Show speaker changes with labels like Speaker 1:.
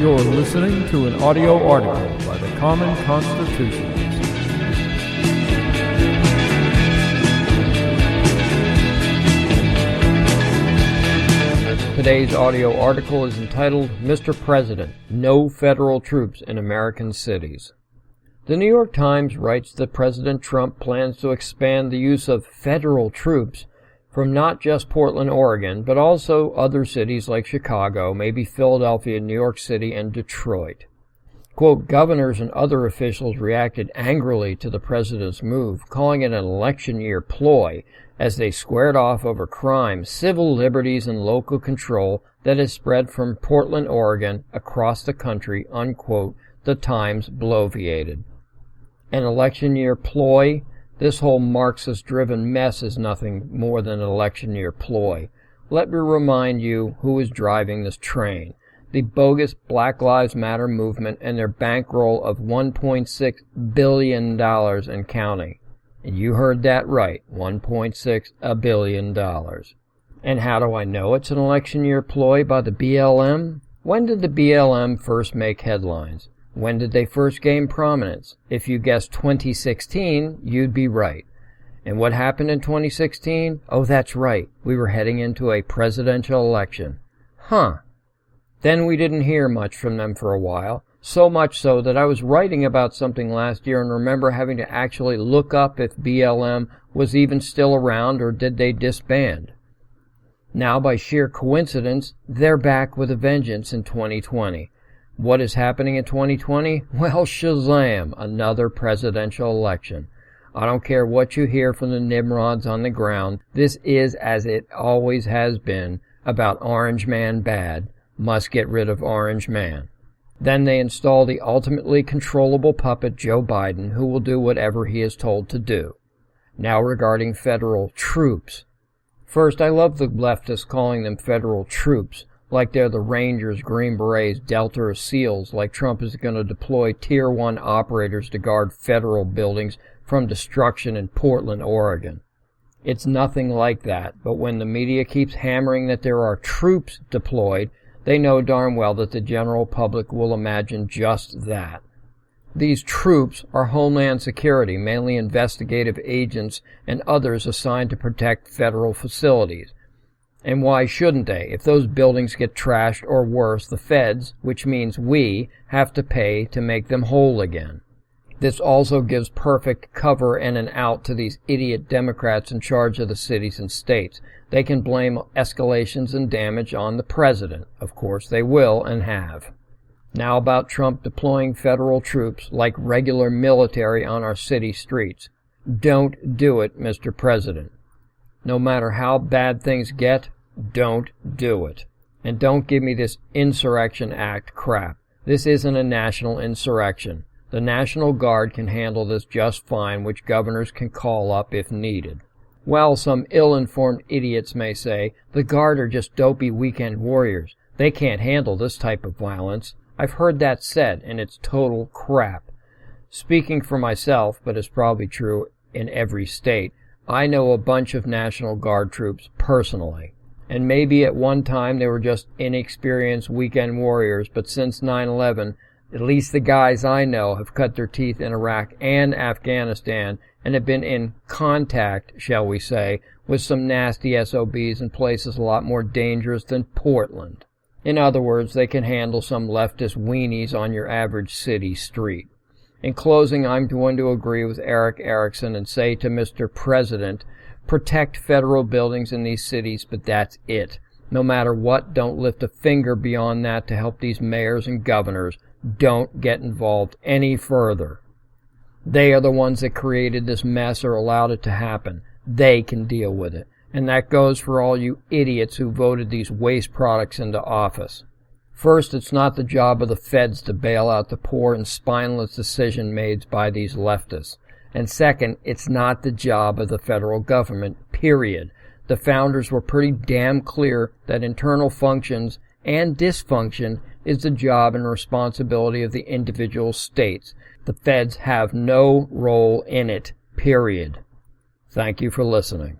Speaker 1: You're listening to an audio article by the Common Constitutionalists. Today's audio article is entitled, Mr. President, No Federal Troops in American Cities. The New York Times writes that President Trump plans to expand the use of federal troops from not just Portland, Oregon, but also other cities like Chicago, maybe Philadelphia, New York City, and Detroit. Quote, governors and other officials reacted angrily to the president's move, calling it an election year ploy, as they squared off over crime, civil liberties, and local control that has spread from Portland, Oregon, across the country, unquote, the Times bloviated. An election year ploy? This whole Marxist-driven mess is nothing more than an election year ploy. Let me remind you who is driving this train. The bogus Black Lives Matter movement and their bankroll of $1.6 billion and counting. And you heard that right, $1.6 billion. And how do I know it's an election year ploy by the BLM? When did the BLM first make headlines? When did they first gain prominence? If you guessed 2016, you'd be right. And what happened in 2016? Oh, that's right. We were heading into a presidential election. Then we didn't hear much from them for a while. So much so that I was writing about something last year and remember having to actually look up if BLM was even still around or did they disband. Now, by sheer coincidence, they're back with a vengeance in 2020. What is happening in 2020? Well, shazam, another presidential election. I don't care what you hear from the Nimrods on the ground. This is, as it always has been, about Orange Man bad. Must get rid of Orange Man. Then they install the ultimately controllable puppet Joe Biden, who will do whatever he is told to do. Now regarding federal troops. First, I love the leftists calling them federal troops, like they're the Rangers, Green Berets, Delta, or SEALs, like Trump is going to deploy Tier 1 operators to guard federal buildings from destruction in Portland, Oregon. It's nothing like that, but when the media keeps hammering that there are troops deployed, they know darn well that the general public will imagine just that. These troops are Homeland Security, mainly investigative agents and others assigned to protect federal facilities. And why shouldn't they? If those buildings get trashed or worse, the feds, which means we, have to pay to make them whole again. This also gives perfect cover and an out to these idiot Democrats in charge of the cities and states. They can blame escalations and damage on the president. Of course they will and have. Now about Trump deploying federal troops like regular military on our city streets. Don't do it, Mr. President. No matter how bad things get, don't do it. And don't give me this Insurrection Act crap. This isn't a national insurrection. The National Guard can handle this just fine, which governors can call up if needed. Well, some ill-informed idiots may say, the Guard are just dopey weekend warriors. They can't handle this type of violence. I've heard that said, and it's total crap. Speaking for myself, but it's probably true in every state, I know a bunch of National Guard troops personally. And maybe at one time they were just inexperienced weekend warriors, but since 9/11, at least the guys I know have cut their teeth in Iraq and Afghanistan and have been in contact, shall we say, with some nasty SOBs in places a lot more dangerous than Portland. In other words, they can handle some leftist weenies on your average city street. In closing, I'm going to agree with Eric Erickson and say to Mr. President, protect federal buildings in these cities, but that's it. No matter what, don't lift a finger beyond that to help these mayors and governors. Don't get involved any further. They are the ones that created this mess or allowed it to happen. They can deal with it. And that goes for all you idiots who voted these waste products into office. First, it's not the job of the feds to bail out the poor and spineless decision made by these leftists. And second, it's not the job of the federal government, period. The founders were pretty damn clear that internal functions and dysfunction is the job and responsibility of the individual states. The feds have no role in it, period. Thank you for listening.